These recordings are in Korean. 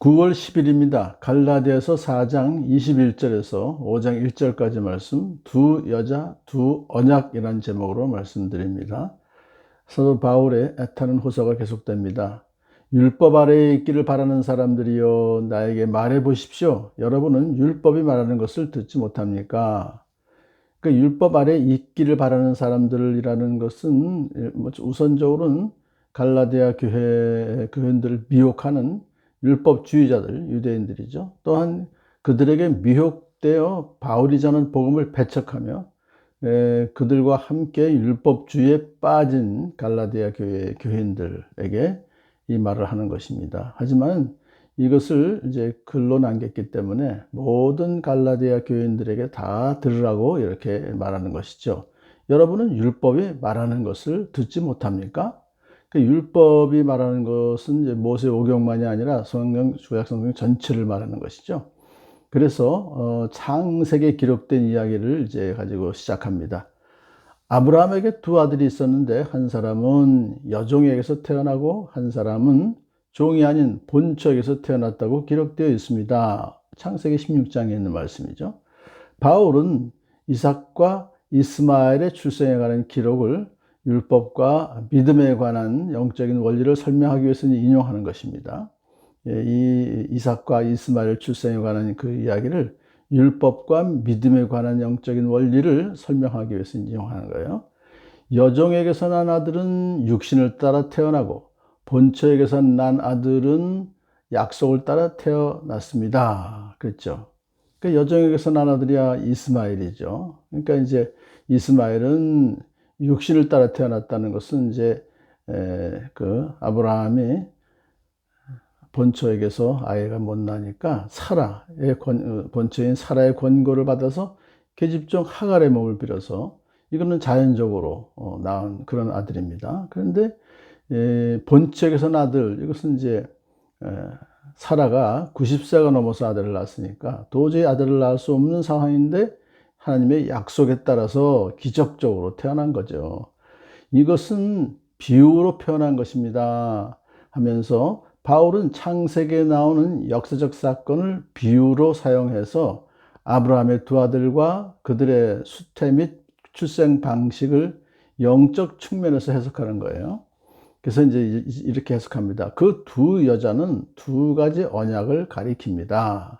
9월 10일입니다. 갈라디아서 4장 21절에서 5장 1절까지 말씀, 두 여자, 두 언약이라는 제목으로 말씀드립니다. 사도 바울의 애타는 호소가 계속됩니다. 율법 아래에 있기를 바라는 사람들이여 나에게 말해 보십시오. 여러분은 율법이 말하는 것을 듣지 못합니까? 그 율법 아래에 있기를 바라는 사람들이라는 것은 우선적으로는 갈라디아 교회인들을 미혹하는 율법주의자들, 유대인들이죠. 또한 그들에게 미혹되어 바울이 전한 복음을 배척하며 그들과 함께 율법주의에 빠진 갈라디아 교회인들에게 이 말을 하는 것입니다. 하지만 이것을 이제 글로 남겼기 때문에 모든 갈라디아 교인들에게 다 들으라고 이렇게 말하는 것이죠. 여러분은 율법이 말하는 것을 듣지 못합니까? 그 율법이 말하는 것은 이제 모세 오경만이 아니라 성경, 구약 성경 전체를 말하는 것이죠. 그래서 창세기에 기록된 이야기를 이제 가지고 시작합니다. 아브라함에게 두 아들이 있었는데 한 사람은 여종에게서 태어나고 한 사람은 종이 아닌 본처에게서 태어났다고 기록되어 있습니다. 창세기 16장에 있는 말씀이죠. 바울은 이삭과 이스마엘의 출생에 관한 기록을 율법과 믿음에 관한 영적인 원리를 설명하기 위해서 인용하는 것입니다. 이 이삭과 이스마엘 출생에 관한 그 이야기를 율법과 믿음에 관한 영적인 원리를 설명하기 위해서 인용하는 거예요. 여종에게서 난 아들은 육신을 따라 태어나고 본처에게서 난 아들은 약속을 따라 태어났습니다. 그렇죠. 그 여종에게서 난 아들이야 이스마엘이죠. 그러니까 이제 이스마엘은 육신을 따라 태어났다는 것은 이제 그 아브라함이 본처에게서 아이가 못 나니까 본처인 사라의 권고를 받아서 계집종 하갈의 몸을 빌어서 이거는 자연적으로 낳은 그런 아들입니다. 그런데 본처에게서 난 아들, 이것은 이제 사라가 90세가 넘어서 아들을 낳았으니까 도저히 아들을 낳을 수 없는 상황인데 하나님의 약속에 따라서 기적적으로 태어난 거죠. 이것은 비유로 표현한 것입니다 하면서 바울은 창세기에 나오는 역사적 사건을 비유로 사용해서 아브라함의 두 아들과 그들의 수태 및 출생 방식을 영적 측면에서 해석하는 거예요. 그래서 이제 이렇게 해석합니다. 그 두 여자는 두 가지 언약을 가리킵니다.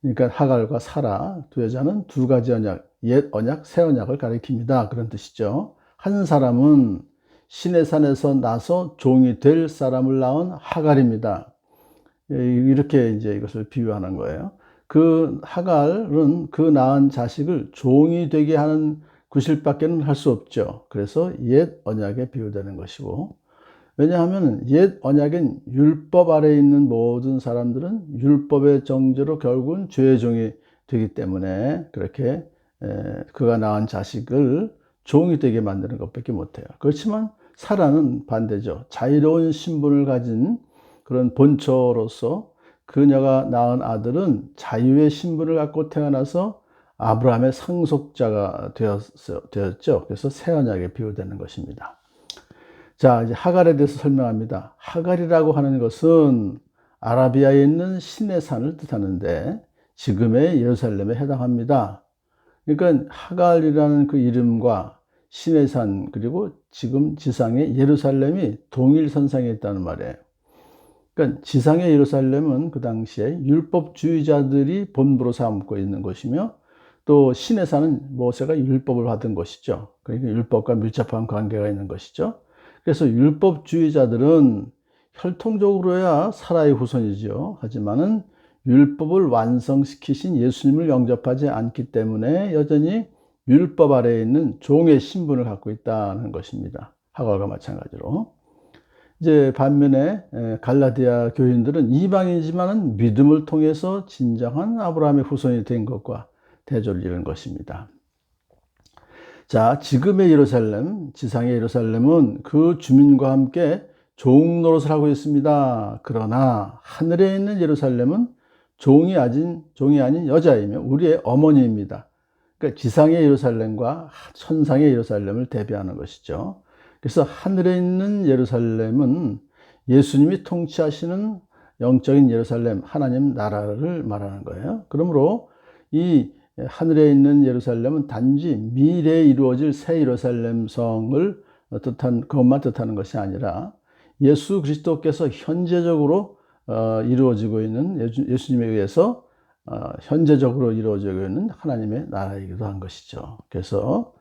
그러니까 하갈과 사라 두 여자는 두 가지 언약, 옛 언약, 새 언약을 가리킵니다. 그런 뜻이죠. 한 사람은 시내산에서 나서 종이 될 사람을 낳은 하갈입니다. 이렇게 이제 이것을 비유하는 거예요. 그 하갈은 그 낳은 자식을 종이 되게 하는 구실밖에는 할 수 없죠. 그래서 옛 언약에 비유되는 것이고, 왜냐하면 옛 언약엔 율법 아래에 있는 모든 사람들은 율법의 정죄로 결국은 죄의 종이 되기 때문에 그렇게 그가 낳은 자식을 종이 되게 만드는 것밖에 못해요. 그렇지만 사라는 반대죠. 자유로운 신분을 가진 그런 본처로서 그녀가 낳은 아들은 자유의 신분을 갖고 태어나서 아브라함의 상속자가 되었죠. 그래서 새 언약에 비유되는 것입니다. 자, 이제 하갈에 대해서 설명합니다. 하갈이라고 하는 것은 아라비아에 있는 신의 산을 뜻하는데 지금의 예루살렘에 해당합니다. 그러니까 하갈이라는 그 이름과 신의 산 그리고 지금 지상의 예루살렘이 동일선상에 있다는 말이에요. 그러니까 지상의 예루살렘은 그 당시에 율법주의자들이 본부로 삼고 있는 것이며 또 신의 산은 모세가 율법을 받은 것이죠. 그러니까 율법과 밀접한 관계가 있는 것이죠. 그래서 율법주의자들은 혈통적으로야 사라의 후손이죠. 하지만은 율법을 완성시키신 예수님을 영접하지 않기 때문에 여전히 율법 아래에 있는 종의 신분을 갖고 있다는 것입니다. 하갈과 마찬가지로. 이제 반면에 갈라디아 교인들은 이방인이지만은 믿음을 통해서 진정한 아브라함의 후손이 된 것과 대조를 이룬 것입니다. 자, 지금의 예루살렘, 지상의 예루살렘은 그 주민과 함께 종 노릇을 하고 있습니다. 그러나 하늘에 있는 예루살렘은 종이 아닌 여자이며 우리의 어머니입니다. 그러니까 지상의 예루살렘과 천상의 예루살렘을 대비하는 것이죠. 그래서 하늘에 있는 예루살렘은 예수님이 통치하시는 영적인 예루살렘, 하나님 나라를 말하는 거예요. 그러므로 이 하늘에 있는 예루살렘은 단지 미래에 이루어질 새 예루살렘 성을 그것만 뜻하는 것이 아니라 예수 그리스도께서 현재적으로 이루어지고 있는, 예수님에 의해서 현재적으로 이루어지고 있는 하나님의 나라이기도 한 것이죠. 그래서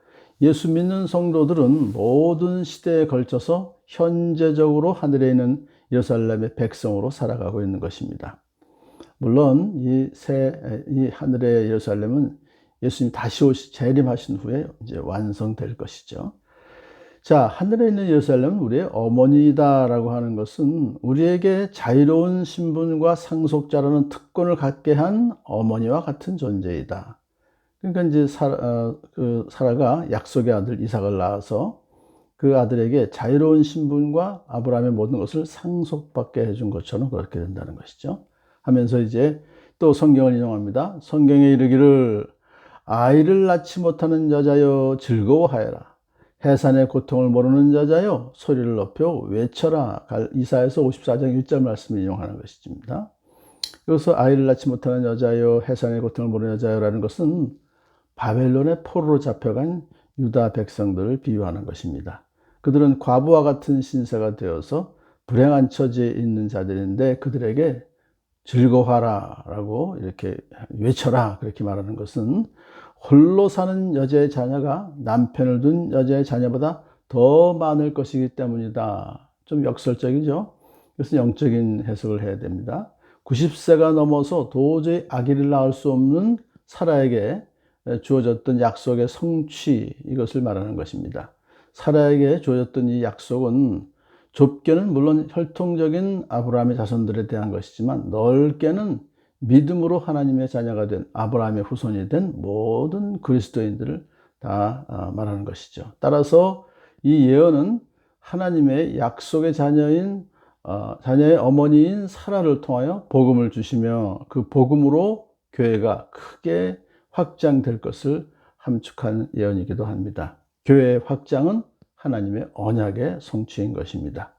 예수 믿는 성도들은 모든 시대에 걸쳐서 현재적으로 하늘에 있는 예루살렘의 백성으로 살아가고 있는 것입니다. 물론 이 하늘의 예루살렘은 예수님 다시 재림하신 후에 이제 완성될 것이죠. 자, 하늘에 있는 예루살렘은 우리의 어머니다라고 하는 것은 우리에게 자유로운 신분과 상속자라는 특권을 갖게 한 어머니와 같은 존재이다. 그러니까 이제 사라가 약속의 아들 이삭을 낳아서 그 아들에게 자유로운 신분과 아브라함의 모든 것을 상속받게 해준 것처럼 그렇게 된다는 것이죠. 하면서 이제 또 성경을 인용합니다. 성경에 이르기를 아이를 낳지 못하는 여자여 즐거워하여라. 해산의 고통을 모르는 여자여 소리를 높여 외쳐라. 이사야서 54장 1절 말씀을 인용하는 것입니다. 여기서 아이를 낳지 못하는 여자여 해산의 고통을 모르는 여자여라는 것은 바벨론의 포로로 잡혀간 유다 백성들을 비유하는 것입니다. 그들은 과부와 같은 신세가 되어서 불행한 처지에 있는 자들인데 그들에게 즐거워하라 라고 이렇게 외쳐라 그렇게 말하는 것은 홀로 사는 여자의 자녀가 남편을 둔 여자의 자녀보다 더 많을 것이기 때문이다. 좀 역설적이죠. 그래서 영적인 해석을 해야 됩니다. 90세가 넘어서 도저히 아기를 낳을 수 없는 사라에게 주어졌던 약속의 성취, 이것을 말하는 것입니다. 사라에게 주어졌던 이 약속은 좁게는 물론 혈통적인 아브라함의 자손들에 대한 것이지만 넓게는 믿음으로 하나님의 자녀가 된 아브라함의 후손이 된 모든 그리스도인들을 다 말하는 것이죠. 따라서 이 예언은 하나님의 약속의 자녀의 어머니인 사라를 통하여 복음을 주시며 그 복음으로 교회가 크게 확장될 것을 함축한 예언이기도 합니다. 교회의 확장은 하나님의 언약의 성취인 것입니다.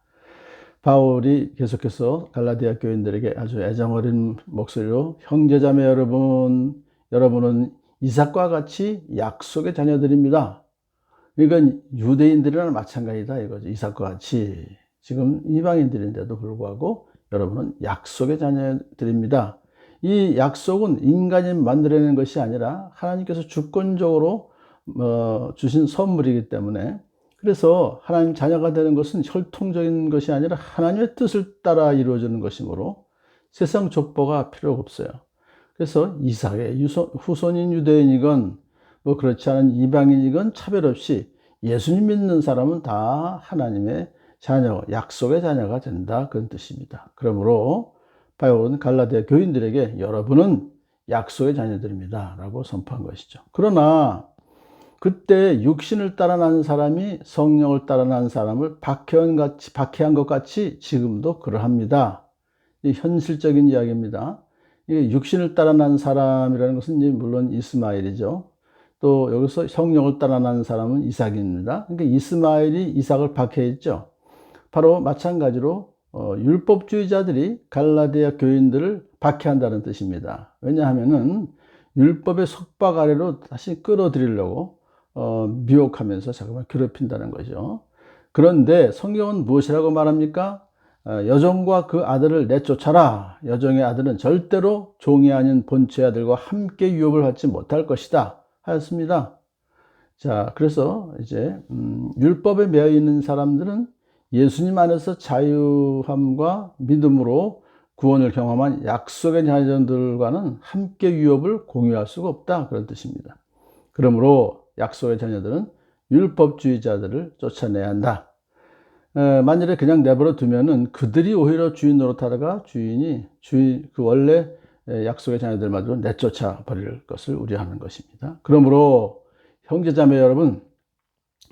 바울이 계속해서 갈라디아 교인들에게 아주 애정어린 목소리로 형제자매 여러분은 이삭과 같이 약속의 자녀들입니다. 이건 유대인들이랑 마찬가지다 이거죠. 이삭과 같이 지금 이방인들인데도 불구하고 여러분은 약속의 자녀들입니다. 이 약속은 인간이 만들어낸 것이 아니라 하나님께서 주권적으로 주신 선물이기 때문에, 그래서 하나님 자녀가 되는 것은 혈통적인 것이 아니라 하나님의 뜻을 따라 이루어지는 것이므로 세상 족보가 필요가 없어요. 그래서 이삭의 후손인 유대인이건 뭐 그렇지 않은 이방인이건 차별 없이 예수님 믿는 사람은 다 하나님의 자녀, 약속의 자녀가 된다, 그런 뜻입니다. 그러므로 바울은 갈라디아 교인들에게 여러분은 약속의 자녀들입니다 라고 선포한 것이죠. 그러나 그때 육신을 따라 난 사람이 성령을 따라 난 사람을 박해한 것 같이 지금도 그러합니다. 이 현실적인 이야기입니다. 이게 육신을 따라 난 사람이라는 것은 물론 이스마엘이죠. 또 여기서 성령을 따라 난 사람은 이삭입니다. 그러니까 이스마엘이 이삭을 박해했죠. 바로 마찬가지로 율법주의자들이 갈라디아 교인들을 박해한다는 뜻입니다. 왜냐하면은 율법의 속박 아래로 다시 끌어들이려고 미혹하면서 잠깐만 괴롭힌다는 거죠. 그런데 성경은 무엇이라고 말합니까? 여종과 그 아들을 내쫓아라. 여종의 아들은 절대로 종이 아닌 본처의 아들과 함께 유업을 받지 못할 것이다 하였습니다. 자, 그래서 이제 율법에 매여 있는 사람들은 예수님 안에서 자유함과 믿음으로 구원을 경험한 약속의 자녀들과는 함께 유업을 공유할 수가 없다, 그런 뜻입니다. 그러므로 약속의 자녀들은 율법주의자들을 쫓아내야 한다. 만일에 그냥 내버려 두면은 그들이 오히려 주인 노릇하다가 그 원래 약속의 자녀들마저 내쫓아 버릴 것을 우려하는 것입니다. 그러므로 형제자매 여러분,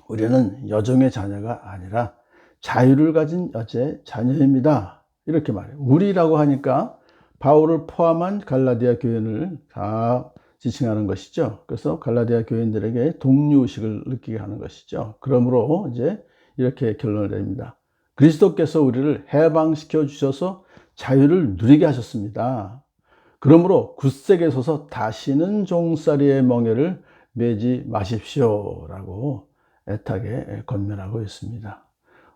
우리는 여종의 자녀가 아니라 자유를 가진 여자의 자녀입니다. 이렇게 말해요. 우리라고 하니까 바울을 포함한 갈라디아 교인을 다 지칭하는 것이죠. 그래서 갈라디아 교인들에게 동료의식을 느끼게 하는 것이죠. 그러므로 이제 이렇게 결론을 내립니다. 그리스도께서 우리를 해방시켜 주셔서 자유를 누리게 하셨습니다. 그러므로 굳세게 서서 다시는 종살이의 멍에를 매지 마십시오라고 애타게 권면하고 있습니다.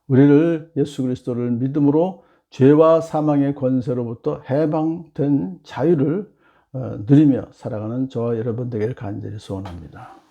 우리를 예수 그리스도를 믿음으로 죄와 사망의 권세로부터 해방된 자유를 누리며 살아가는 저와 여러분 되기를 간절히 소원합니다.